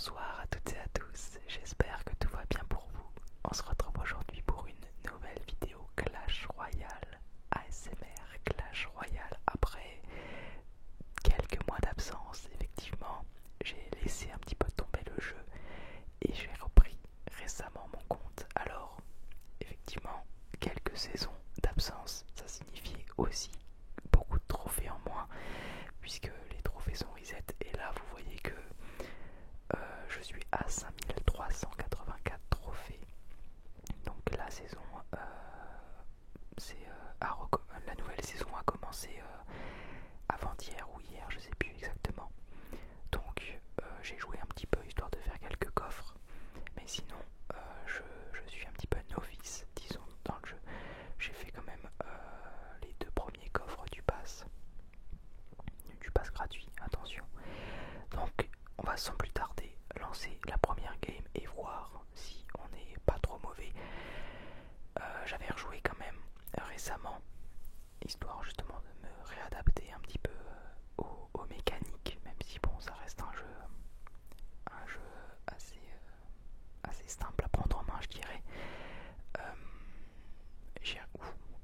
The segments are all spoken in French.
Bonsoir à toutes et à tous, j'espère que tout va bien pour vous. On se retrouve aujourd'hui pour une nouvelle vidéo Clash Royale, ASMR Clash Royale. Après quelques mois d'absence, effectivement, j'ai laissé un petit peu tomber le jeu et j'ai repris récemment mon compte. Alors, effectivement, quelques saisons d'absence, ça signifie aussi beaucoup de trophées en moins, puisque les trophées sont reset. Et là, vous voyez que je suis à 5384 trophées. Donc la saison, la nouvelle saison a commencé avant-hier ou hier, je sais plus exactement. Donc j'ai joué un petit peu histoire de faire quelques coffres. Mais sinon, je suis un petit peu novice, disons, dans le jeu. J'ai fait quand même les deux premiers coffres du pass gratuit, attention. Donc on va sans plus tarder lancer la première game et voir si on n'est pas trop mauvais. J'avais rejoué quand même récemment, histoire justement de me réadapter un petit peu aux mécaniques, même si bon, ça reste un jeu assez simple à prendre en main, je dirais.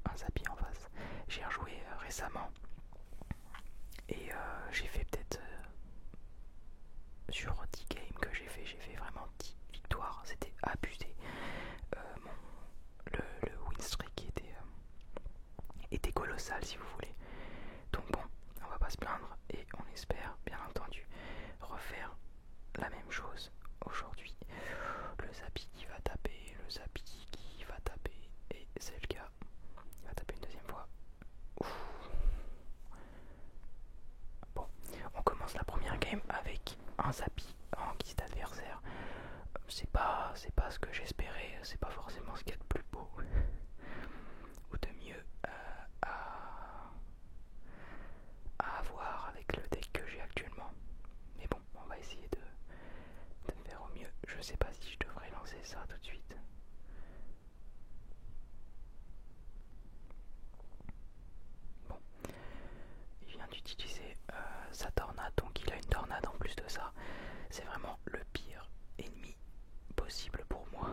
Un Zapi en face. J'ai rejoué récemment et j'ai fait peut-être sur 10 games que j'ai fait vraiment 10 victoires, c'était abusé. Le win streak était colossal, si vous voulez. Donc bon, on va pas se plaindre et on espère bien entendu refaire la même chose aujourd'hui. Le Zapi qui va taper, le Zapi qui va taper, et c'est le cas. Il va taper une deuxième fois. Ouf. Bon, on commence la première game avec un Zapi en guise d'adversaire. C'est pas ce que j'espérais, c'est pas forcément ce qu'il y a de plus beau ou de mieux à avoir avec le deck que j'ai actuellement. Mais bon, on va essayer de faire au mieux. Je sais pas si je devrais lancer ça tout de suite. Bon, il vient d'utiliser sa tornade, donc il a une tornade en plus de ça. C'est vraiment le pire ennemi possible pour moi.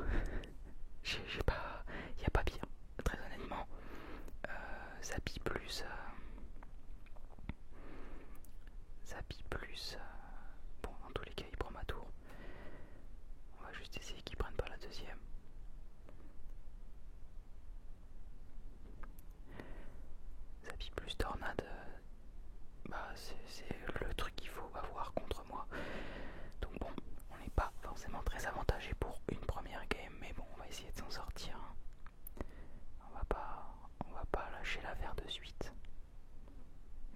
Il n'y a pas pire, très honnêtement. Zapi plus bon, dans tous les cas il prend ma tour. On va juste essayer qu'il prenne pas la deuxième. Zapi plus tornade, c'est le truc qu'il faut avoir contre moi. Donc bon, on n'est pas forcément très avantagé pour une première game, mais bon, on va essayer de s'en sortir. On va pas lâcher l'affaire de suite.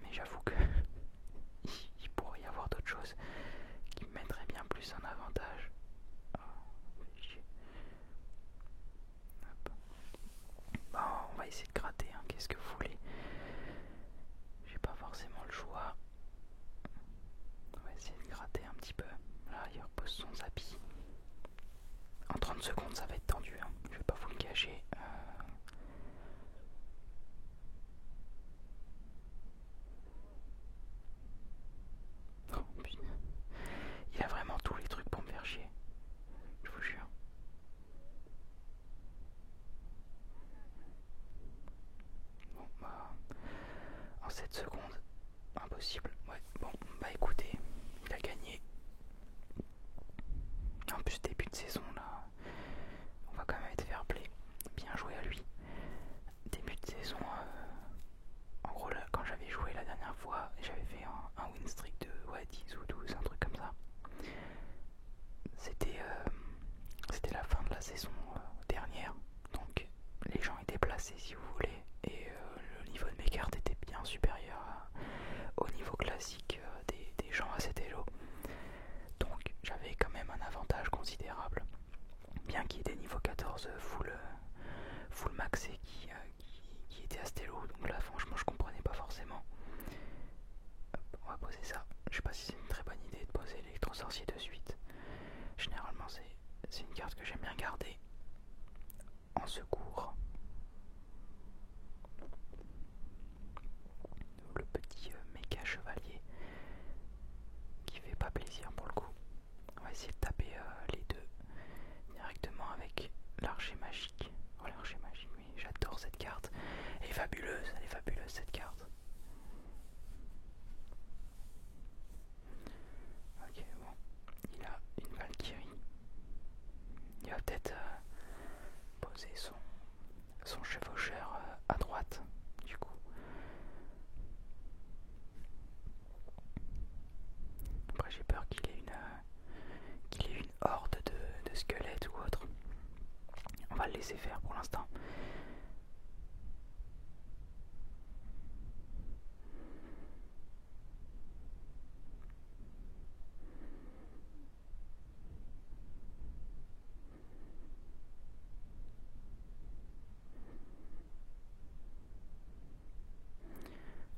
Mais j'avoue que il pourrait y avoir d'autres choses qui me mettraient bien plus en avantage. Bon, on va essayer de gratter, hein. Qu'est-ce que vous voulez? J'ai pas forcément le choix. On va essayer de gratter un petit peu. Là, il repose son Zapi. En 30 secondes, ça va être tendu, hein. Je vais pas vous le cacher. Oh, putain. Il a vraiment tous les trucs pour me faire chier. Je vous jure. Bon, bah, en 7 secondes, impossible. Ouais, bon, bah écoutez, il a gagné. En plus, début de saison, là, on va quand même être fair play. Bien joué à lui. Début de saison, en gros, là, quand j'avais joué la dernière fois, j'avais fait un win streak de 10 ou 12, un truc comme ça. C'était la fin de la saison dernière, donc les gens étaient placés, si vous voulez, et le niveau de mes cartes était bien supérieur au niveau classique des gens à cet elo. Donc j'avais quand même un avantage considérable, bien qu'il y ait des niveaux 14 full maxé qui étaient à cet elo. Donc là franchement je comprenais pas forcément. Hop, on va poser ça. Je sais pas si c'est une très bonne idée de poser l'électro-sorcier de suite. Généralement c'est une carte que j'aime bien garder en secours. Le petit méga chevalier qui fait pas plaisir pour le coup. On va essayer de poser son chevaucheur à droite, du coup. Après j'ai peur qu'il ait une horde de squelettes ou autre. On va le laisser faire pour l'instant.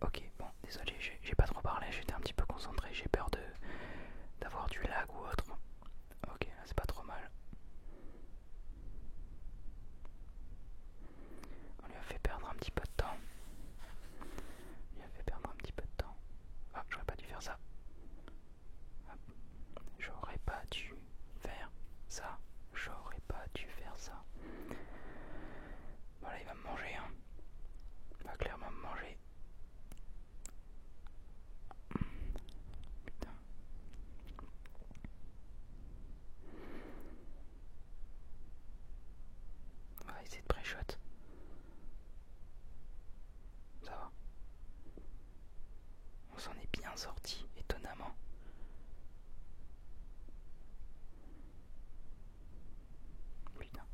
Ok, bon, désolé, j'ai pas trop parlé, j'étais un petit peu concentré, j'ai peur d'avoir du lag ou autre. Ok, là c'est pas trop mal. On lui a fait perdre un petit peu de temps. Ah, j'aurais pas dû faire ça. Hop. J'aurais pas dû faire ça. Voilà, il va me manger, hein. Il va clairement me manger. Putain. On va essayer de pré-shot. Ça va. On s'en est bien sorti, étonnamment. Putain.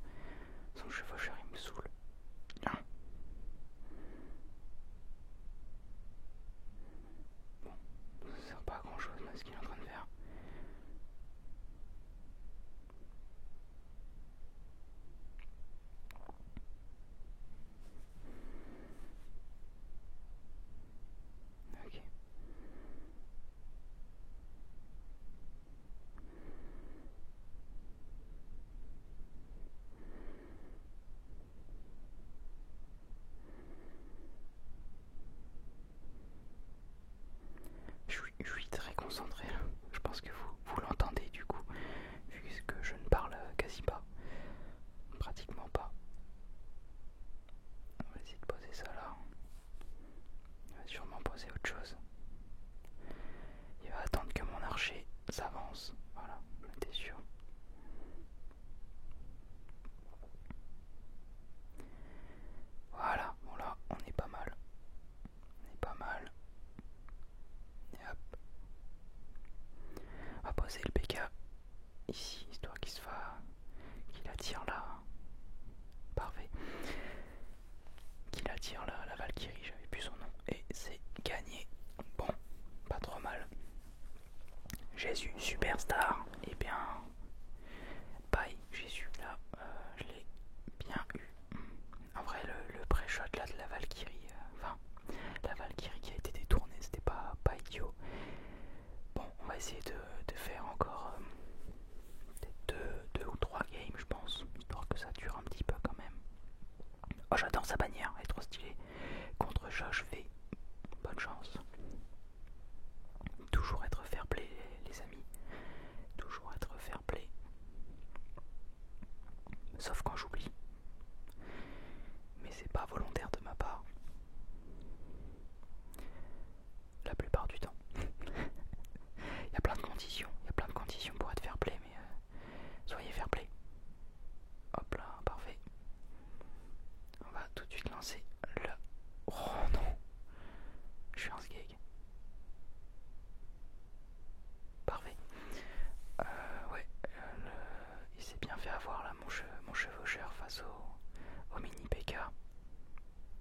Son chevaucheur, il me saoule. Bon, ça sert pas à grand chose là ce qu'il est en train de faire. Ok. Je suis très concentré là. Je pense que vous l'entendez du coup, vu que je ne parle quasi pas. Pratiquement pas. On va essayer de poser ça là. Il va sûrement poser autre chose. Il va attendre que mon archer s'avance. Voilà, j'en étais sûr. Voilà, bon là, on est pas mal. Et hop. On va poser le PK ici, histoire qu'il attire là. Parfait. Qu'il attire la Valkyrie, j'avais plus son nom. Et c'est gagné. Bon, pas trop mal. Jésus, superstar. Eh bien, bye Jésus, là, je l'ai bien eu. En vrai, le pré-shot là de la Valkyrie, la Valkyrie qui a été détournée, c'était pas idiot. Bon, on va essayer de faire encore peut-être deux ou trois games, je pense, histoire que ça dure un petit peu quand même. Oh, j'adore sa bannière, elle est trop stylée. Contre Josh V, bonne chance. Toujours être fair play, les amis. Toujours être fair play. Sauf quand j'oublie. Mais c'est pas volontaire de ma part. La plupart du temps. Il y a plein de conditions. Pour être fair play, mais soyez fair play. Hop là, parfait. On va tout de suite lancer le... Oh non. Je suis un sgeg. Parfait. Ouais, il s'est bien fait avoir là mon chevaucheur face au mini PK.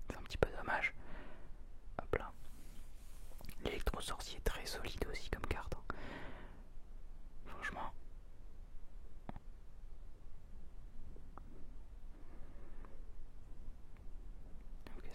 C'est un petit peu dommage. Hop là. L'électro-sorcier très solide aussi comme carte. Franchement. Ok.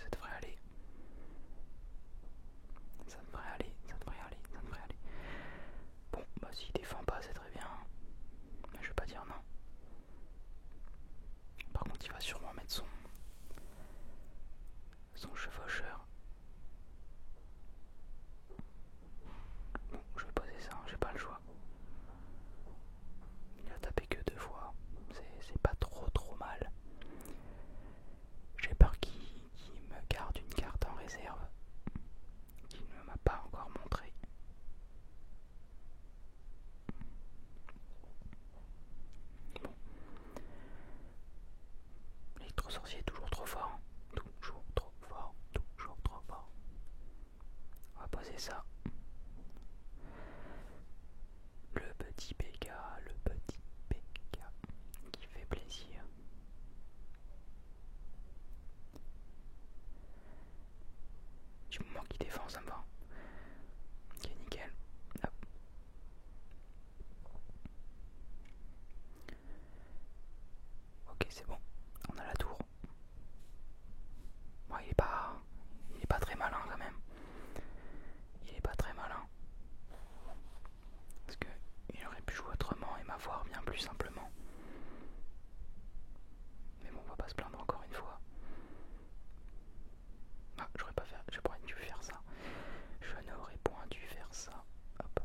sorcier est toujours trop fort. Toujours trop fort. Toujours trop fort. On va poser ça. Le petit PK. Le petit PK. Qui fait plaisir. Du moment qu'il défend, ça me va. Ok, nickel. Hop. Ok, c'est bon. On a la tour. Bon, il est pas très malin quand même. Il est pas très malin. Parce que il aurait pu jouer autrement et m'avoir bien plus simplement. Mais bon, on va pas se plaindre encore une fois. Ah, j'aurais pas dû faire ça. Je n'aurais point dû faire ça. Hop.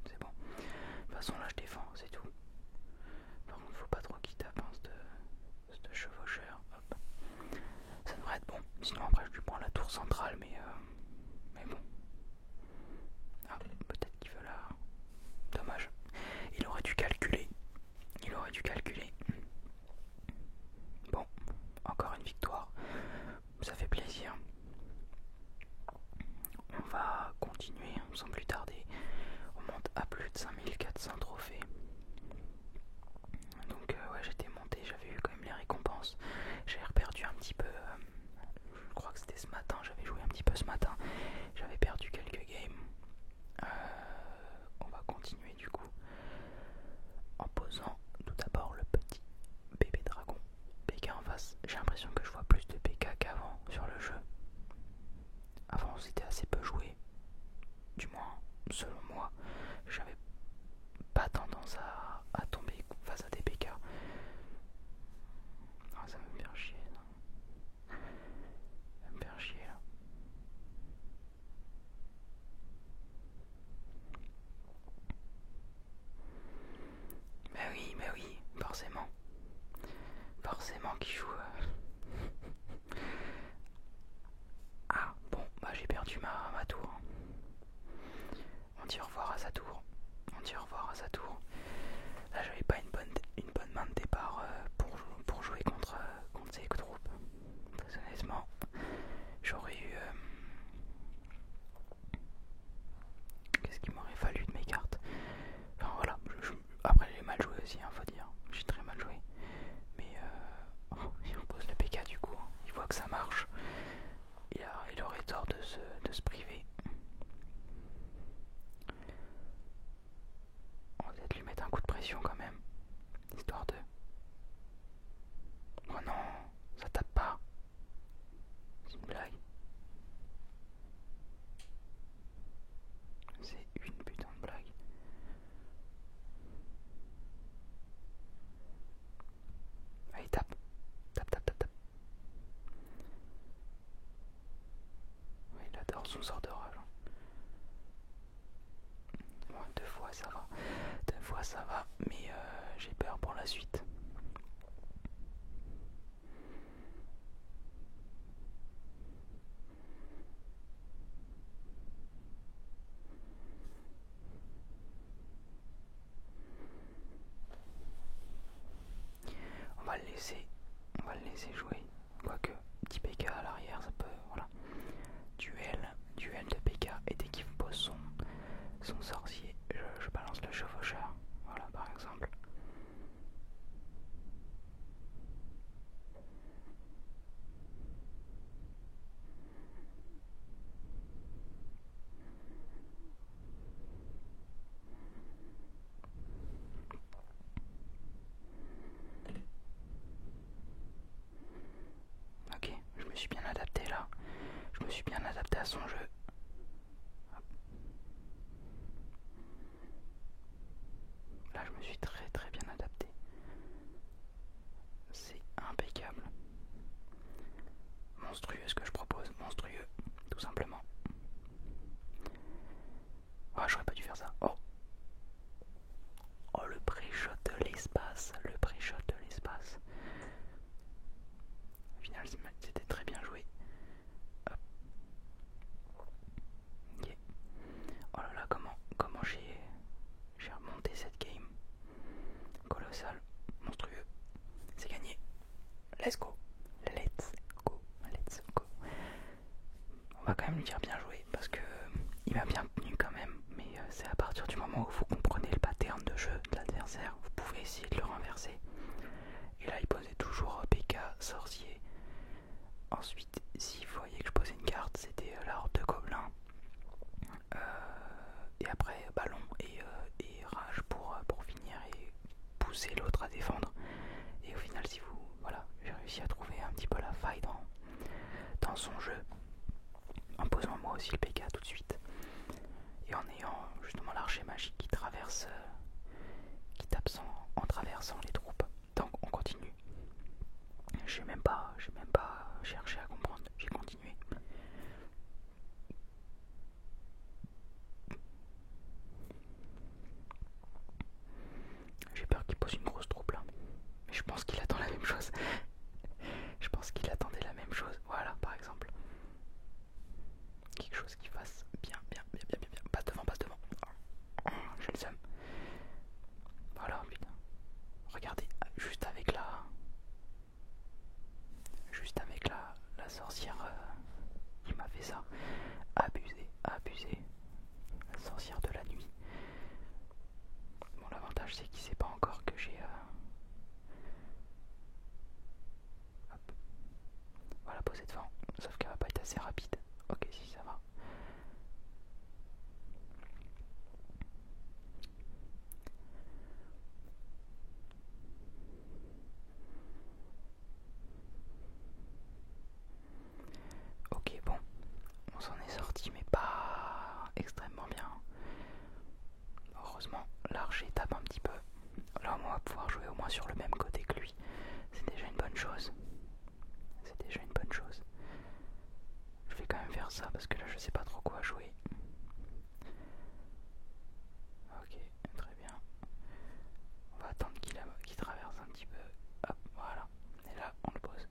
C'est bon. De toute façon, là, je défends, c'est tout. Par contre, faut pas trop qu'il tape, hein, ce chevaucheur. Hop. Ça devrait être bon. Sinon, après, je lui prends la tour centrale, mais bon. Ah, peut-être qu'il veut la... Dommage. Il aurait dû calculer. Il aurait dû calculer. Bon, encore une victoire. Ça fait plaisir. On va continuer sans plus tarder. On monte à plus de 5400 trophées. Donc ouais, j'étais monté, j'avais eu quand même les récompenses. J'avais perdu un petit peu. Je crois que c'était ce matin, j'avais joué un petit peu ce matin. J'avais perdu quelques games. On va continuer du coup en posant tout d'abord le petit bébé dragon PK en face. J'ai l'impression que je vois plus de PK qu'avant sur le jeu. Avant c'était assez peu joué, du moins selon moi. J'avais pas tendance à tomber face à des PK. Ah, ça va me faire chier. Ça va me faire chier là. Mais oui, forcément. Forcément qu'il joue. Ah, bon, bah j'ai perdu ma tour. On dit au revoir à sa tour. On dit au revoir à sa tour. Là, j'avais pas une bonne main de départ pour jouer contre ces troupes. Très honnêtement, j'aurais eu... Qu'est-ce qu'il m'aurait fallu de mes cartes? Enfin voilà, après j'ai mal joué aussi, hein, faut dire. J'ai très mal joué. Mais il repose le PK du coup. Il voit que ça marche. Il aurait tort de se priver. On va peut-être lui mettre un coup de pression quand même. Histoire de... Oh non, ça tape pas. C'est une blague. C'est une putain de blague. Allez, tape. Tape. Ouais, il adore son sort de rage. Bon, 2 fois ça va. 2 fois ça va, mais j'ai peur pour la suite. On va le laisser jouer. Quoique, petit PK à l'arrière, ça peut. Voilà. Duel de PK. Et dès qu'il pose son sorcier, je balance le chevaucheur. Voilà, par exemple. colossal, monstrueux. C'est gagné. Let's go. Let's go. Let's go. On va quand même lui dire bien joué parce que il m'a bien tenu quand même. Mais c'est à partir du moment où vous comprenez le pattern de jeu de l'adversaire, vous pouvez essayer de le renverser. Et là il posait toujours PK, sorcier. Ensuite, si vous voyez que je posais une carte, c'était la horde de gobelins. Et après ballon et rage pour finir et pousser l'autre à défendre. Et au final, si vous, voilà, j'ai réussi à trouver un petit peu la faille dans son jeu, en posant moi aussi le PK tout de suite, et en ayant justement l'archer magique qui traverse, qui tape en traversant les troupes. Donc on continue. J'ai même pas cherché à comprendre, j'ai continué. J'ai peur qu'il pose une grosse troupe là, mais je pense qu'il attend la même chose. Je pense qu'il attendait la même chose, voilà par exemple. Quelque chose qui fasse bien. Passe devant. J'ai le seum. Voilà, putain. Regardez, juste avec la sorcière, il m'a fait ça. Abusé. La sorcière de la nuit. Bon, l'avantage c'est qu'il sait pas encore que j'ai... Hop. Voilà, poser devant. Sauf qu'elle va pas être assez rapide. Ok, si ça va. Ok, bon. On s'en est sorti, mais pas extrêmement bien. Heureusement, l'archer tape un petit peu. Là, on va pouvoir jouer au moins sur le même côté que lui. C'est déjà une bonne chose. Je vais quand même faire ça parce que là, je sais pas trop quoi jouer. Ok, très bien. On va attendre qu'il traverse un petit peu. Hop, voilà. Et là, on le pose.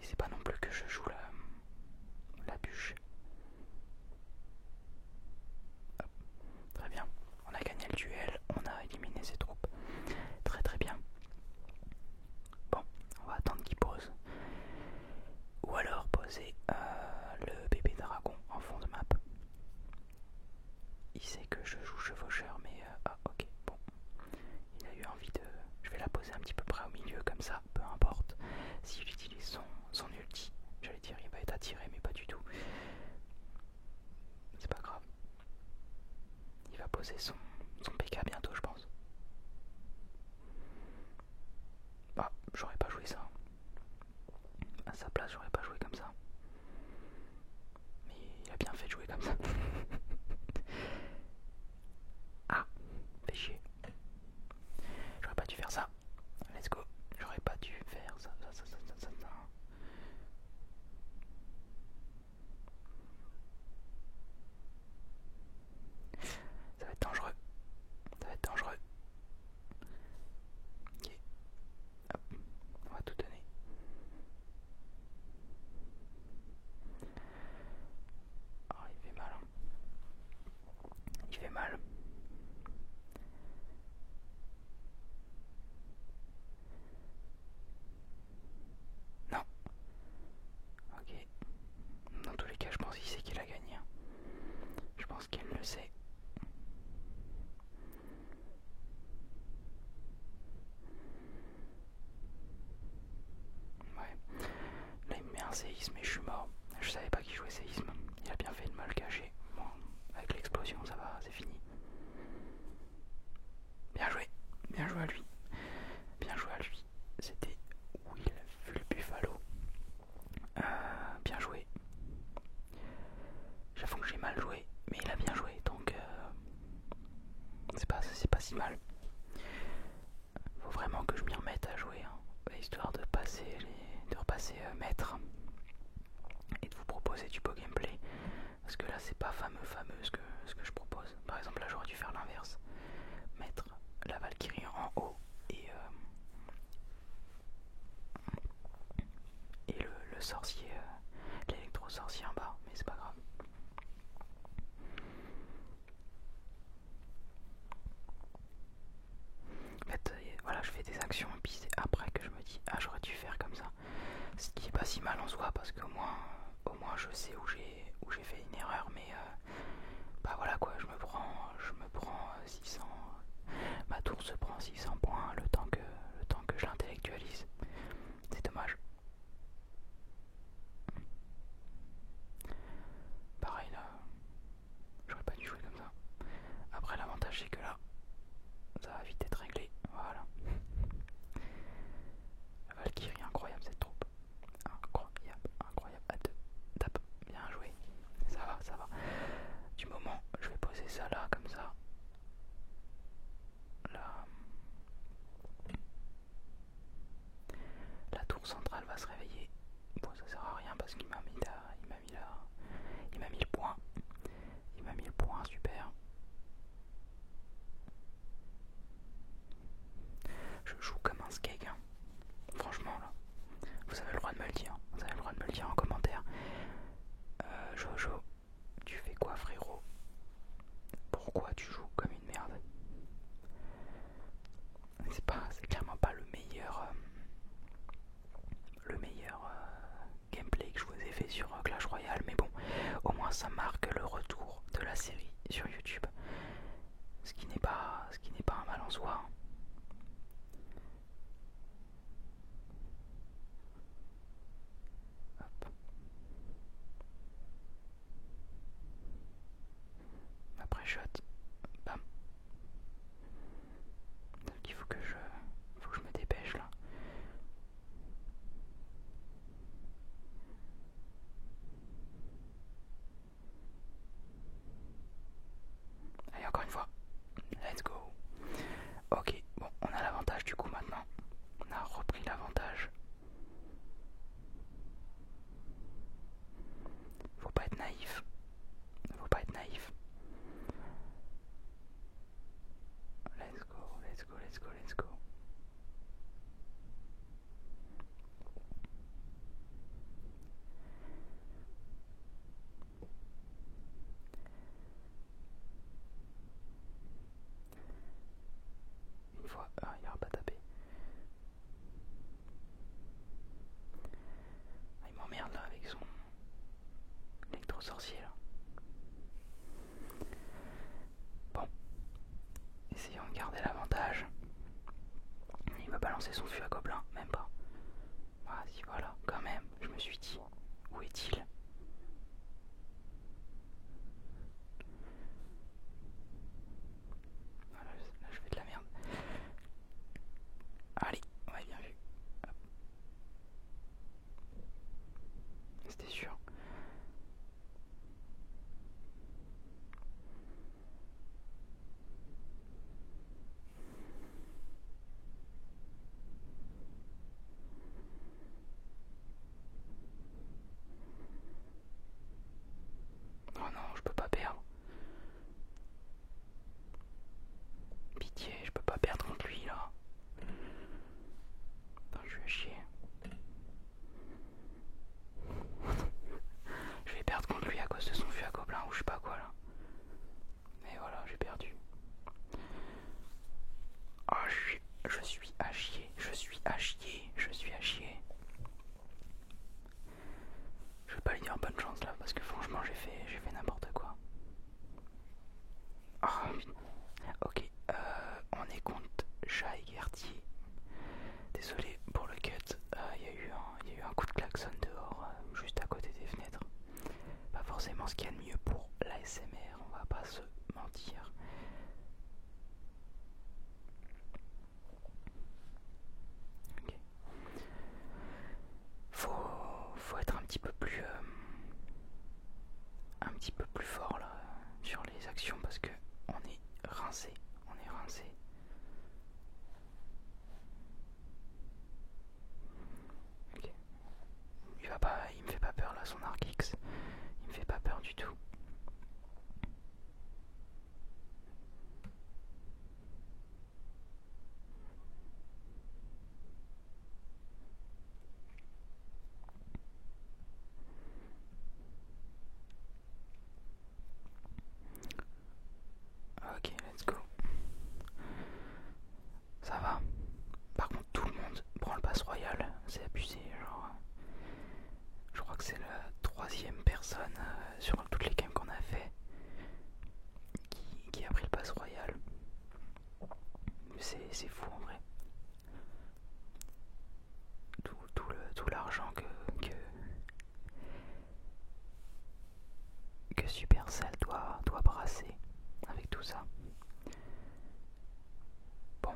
Et c'est pas non plus que je joue la bûche. Hop, très bien. On a gagné le duel. On a éliminé ses troupes. Très bien. Bon, on va attendre qu'il pose. Ou alors poser le bébé dragon en fond de map. Il sait que je joue chevaucheur, mais ah ok, bon. Il a eu envie de... Je vais la poser un petit peu près au milieu comme ça, peu importe. S'il utilise son ulti, j'allais dire il va être attiré, mais pas du tout. C'est pas grave. Il va poser son PK bientôt, je pense. Ah, j'aurais pas joué ça. À sa place, j'aurais pas joué comme ça. Mais il a bien fait de jouer comme ça. Ah, fait chier. J'aurais pas dû faire ça. Let's go. J'aurais pas dû faire ça. Ça va être dangereux. Ok. Hop. On va tout donner. Oh, il fait mal. Il fait mal. Non. Ok. Dans tous les cas, je pense qu'il sait qu'il a gagné. Je pense qu'il le sait. Ouais. Là, il me met un séisme et je suis mort. Je savais pas qu'il jouait séisme. Il a bien fait de me le cacher. Bon, avec l'explosion, ça va, c'est fini. Bien joué à lui. C'était Will Buffalo. Bien joué. J'avoue que j'ai mal joué, mais il a bien joué, donc c'est pas si mal. Faut vraiment que je m'y remette à jouer, hein, histoire de repasser maître et de vous proposer du beau gameplay. Parce que là, c'est pas fameux ce que je propose. Par exemple, là, j'aurais dû faire l'inverse. Mettre la Valkyrie en haut et le sorcier, l'électro-sorcier en bas, mais c'est pas grave. En fait, voilà, je fait des actions et puis c'est après que je me dis ah j'aurais dû faire comme ça. Ce qui est pas si mal en soi parce qu'au moins je sais où j'ai fait une erreur, mais bah voilà quoi, je me prends 600, ma tour se prend 600 points le temps que je l'intellectualise. C'est dommage. Pareil là, j'aurais pas dû jouer comme ça. Après l'avantage c'est que là, ça va vite être réglé. Voilà. La Valkyrie, incroyable cette troupe. Incroyable, incroyable. À deux. Tape. Bien joué. Ça va, ça va. Du moment, je vais poser ça là, comme ça. Là. La tour centrale va se réveiller. Bon, ça sert à rien parce qu'il m'a mis le point. Il m'a mis le point, super. Je joue comme un skeg, hein. Franchement là. Vous avez le droit de me le dire. Vous avez le droit de me le dire en commentaire. Jojo, tu fais quoi frérot? Pourquoi tu joues comme une merde? C'est clairement pas le meilleur gameplay que je vous ai fait sur Clash Royale, mais bon, au moins ça marque le retour de la série sur YouTube, ce qui n'est pas un mal en soi. Hop. Après shot, bam. Donc il faut que je me dépêche là. Allez, encore une fois. Let's go. Ok, bon, on a l'avantage du coup maintenant. On a repris l'avantage. Faut pas être naïf. Faut pas être naïf. Let's go, let's go, let's go, let's go. Une fois, il n'aura pas tapé. Il m'emmerde là avec son électro-sorcier là. Bon, essayons de garder l'avantage. Il va balancer son fût à gobelin, même pas. Ah si, voilà, quand même, je me suis dit, où est-il? Voilà, là je fais de la merde. Allez, ouais, bien vu. Hop. C'était sûr. Oh non, je peux pas perdre. Pitié, je peux pas perdre contre lui là. Attends, je vais chier. Je vais perdre contre lui à cause de son fût à gobelin ou je sais pas quoi là. Mais voilà, j'ai perdu. Oh, je suis à chier, je suis à chier, je suis à chier. Je vais pas lui dire bonne chance là parce que franchement j'ai fait n'importe quoi. Oh, ok, on est contre Jai Gertier. Désolé pour le cut, il y a eu un coup de klaxon dehors, juste à côté des fenêtres. Pas forcément ce qu'il y a de mieux pour l'ASMR, on va pas se mentir. Ok. Faut être un petit peu plus fort là sur les actions parce que on est rincé. Okay. Il me fait pas peur là, son arc X. Il me fait pas peur du tout. Ok, let's go. Ça va. c'est abusé, genre. Je crois que c'est la troisième personne sur toutes les games qu'on a fait qui a pris le pass royal. C'est fou en vrai. Tout l'argent que Supercell doit brasser avec tout ça. Bon.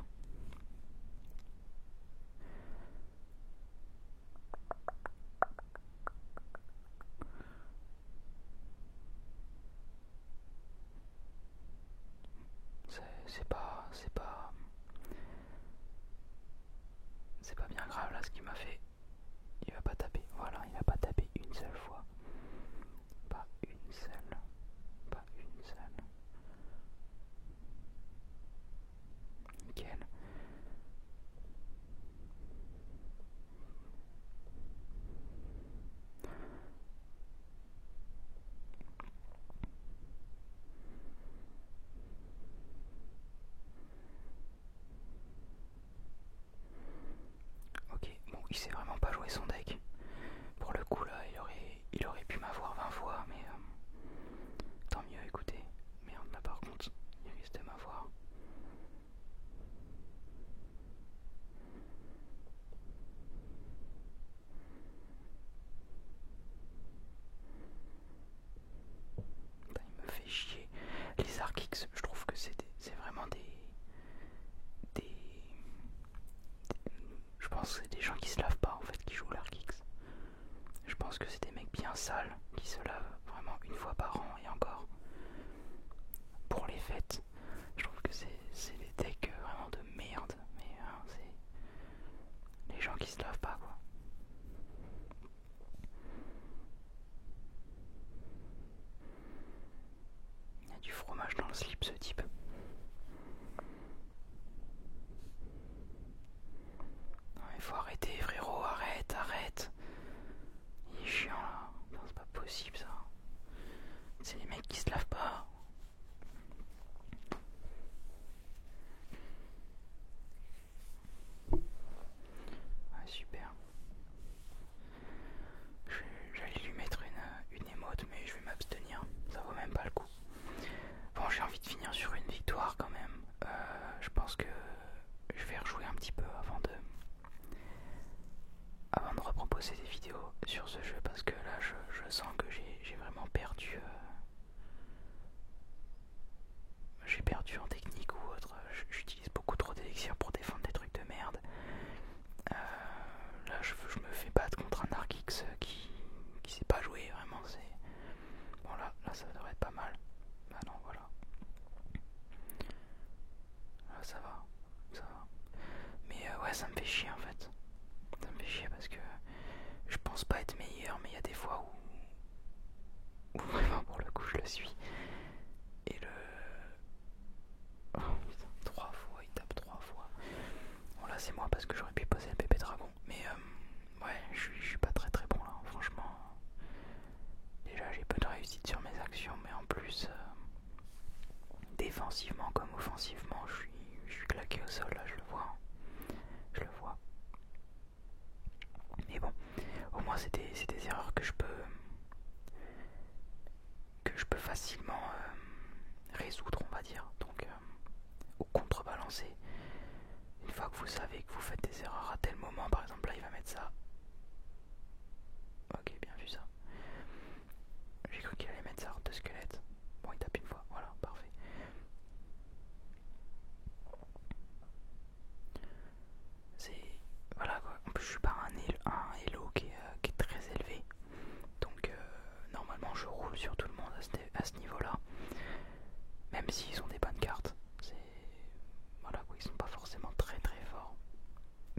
C'est pas bien grave là ce qu'il m'a fait. Il va pas taper. Voilà, il va pas taper une seule fois. Pas une seule. Pas une seule. Nickel. Ok, bon, il sait vraiment pas jouer son deck. Pour le coup là, il aurait pu m'avoir 20 fois, mais tant mieux, écoutez. Merde, là par contre, il risque de m'avoir. Putain, il me fait chier. Les Arkix, je trouve que c'est vraiment des. Je pense que c'est des gens qui se lavent pas en fait qui jouent l'Arkix. Je pense que c'est des mecs bien sales qui se lavent vraiment une fois par an et encore. Pour les fêtes, je trouve que c'est des decks vraiment de merde, mais c'est les gens qui se lavent pas quoi. Il y a du fromage dans le slip ce type. Non, il faut arrêter frérot, arrête. Il est chiant là, non, c'est pas possible ça. C'est les mecs qui se lavent pas. Ouais, super. J'allais lui mettre une émote, mais je vais m'abstenir. Ça vaut même pas le coup. Bon, j'ai envie de finir sur une victoire quand même. Je pense que je vais rejouer un petit peu avant de reproposer des vidéos sur ce jeu parce que là je sens que j'ai vraiment perdu. J'ai perdu en technique ou autre. J'utilise beaucoup trop d'élixir pour défendre des trucs de merde. Là je me fais battre contre un Arkix qui sait pas jouer vraiment. Bon là ça devrait être pas mal. Bah non voilà. Là ça va. Mais ouais ça me fait chier en fait. Ça me fait chier parce que je pense pas être meilleur, mais il y a des fois où vraiment pour le coup je le suis. Et oh putain, 3 fois, il tape 3 fois. Bon là c'est moi parce que j'aurais pu poser le bébé dragon. Mais ouais, je suis pas très bon là, franchement. Déjà j'ai peu de réussite sur mes actions, mais en plus défensivement comme offensivement, je suis claqué au sol là, je le vois. Je le vois. Mais bon, au moins c'est des erreurs que je peux facilement résoudre, on va dire. Donc au contrebalancer, une fois que vous savez que vous faites des erreurs à tel moment, par exemple là il va mettre ça. Ok, bien vu ça. J'ai cru qu'il allait mettre ça hors de squelette. Bon, il tape une fois, voilà, parfait. C'est. Voilà quoi. En plus, je suis pas un elo qui est très élevé. Donc, normalement, je roule sur tout le monde à ce niveau-là. Même s'ils ont des bonnes cartes. Voilà quoi, ils sont pas forcément très forts.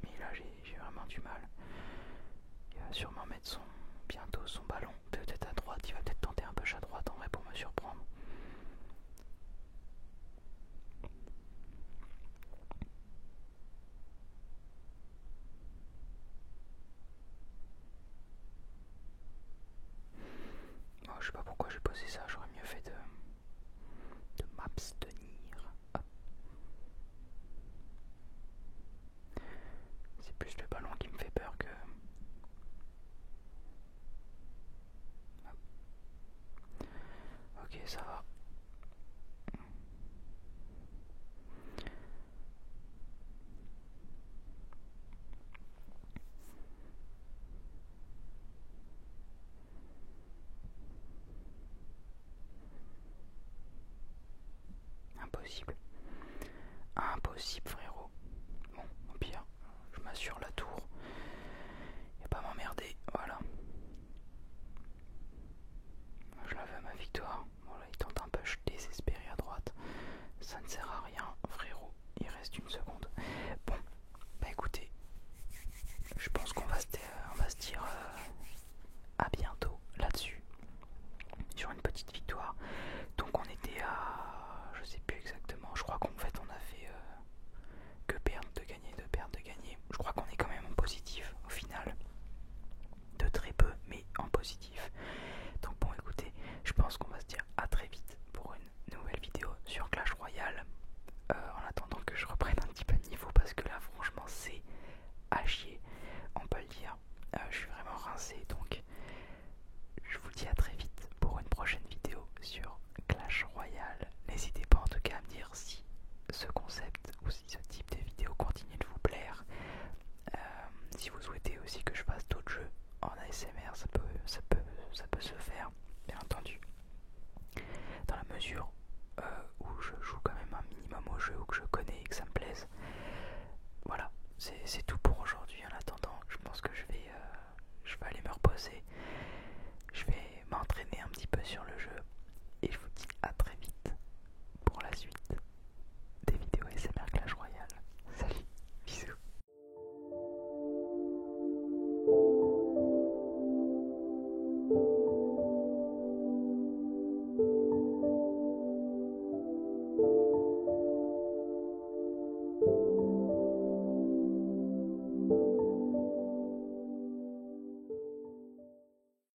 Mais là, j'ai vraiment du mal. Il va sûrement mettre bientôt son ballon. Peut-être à droite, il va peut-être tenter un push à droite en vrai pour me surprendre. Oh, je sais pas pourquoi j'ai posé ça, j'aurais mieux fait de m'abstenir. C'est plus le ballon qui me fait peur impossible. Impossible, frérot. Bon, au pire, je m'assure la tour. Et pas m'emmerder, voilà. Je l'avais à ma victoire. Bon là, il tente un push désespéré à droite. Ça ne sert à rien, frérot. Il reste une seconde. Bon, bah écoutez, je pense qu'on va se dire à bientôt là-dessus. Sur une petite victoire. Donc on était à... je sais plus exactement. Je crois qu'en fait on a fait que perdre, de gagner, de perdre, de gagner. Je crois qu'on est quand même en positif au final. De très peu, mais en positif. Donc bon écoutez, je pense qu'on va se dire à très vite pour une nouvelle vidéo sur Clash Royale. En attendant que je reprenne un petit peu de niveau parce que là franchement c'est à chier, on peut le dire. Je suis vraiment rincé, donc je vous dis à très vite pour une prochaine vidéo sur Clash Royale. N'hésitez pas en tout cas à me dire si ce concept ou si ce type de vidéo continue de vous plaire. Si vous souhaitez aussi que je fasse d'autres jeux en ASMR, ça peut se faire, bien entendu, dans la mesure où je joue quand même un minimum au jeu, ou que je connais et que ça me plaise. Voilà, c'est tout.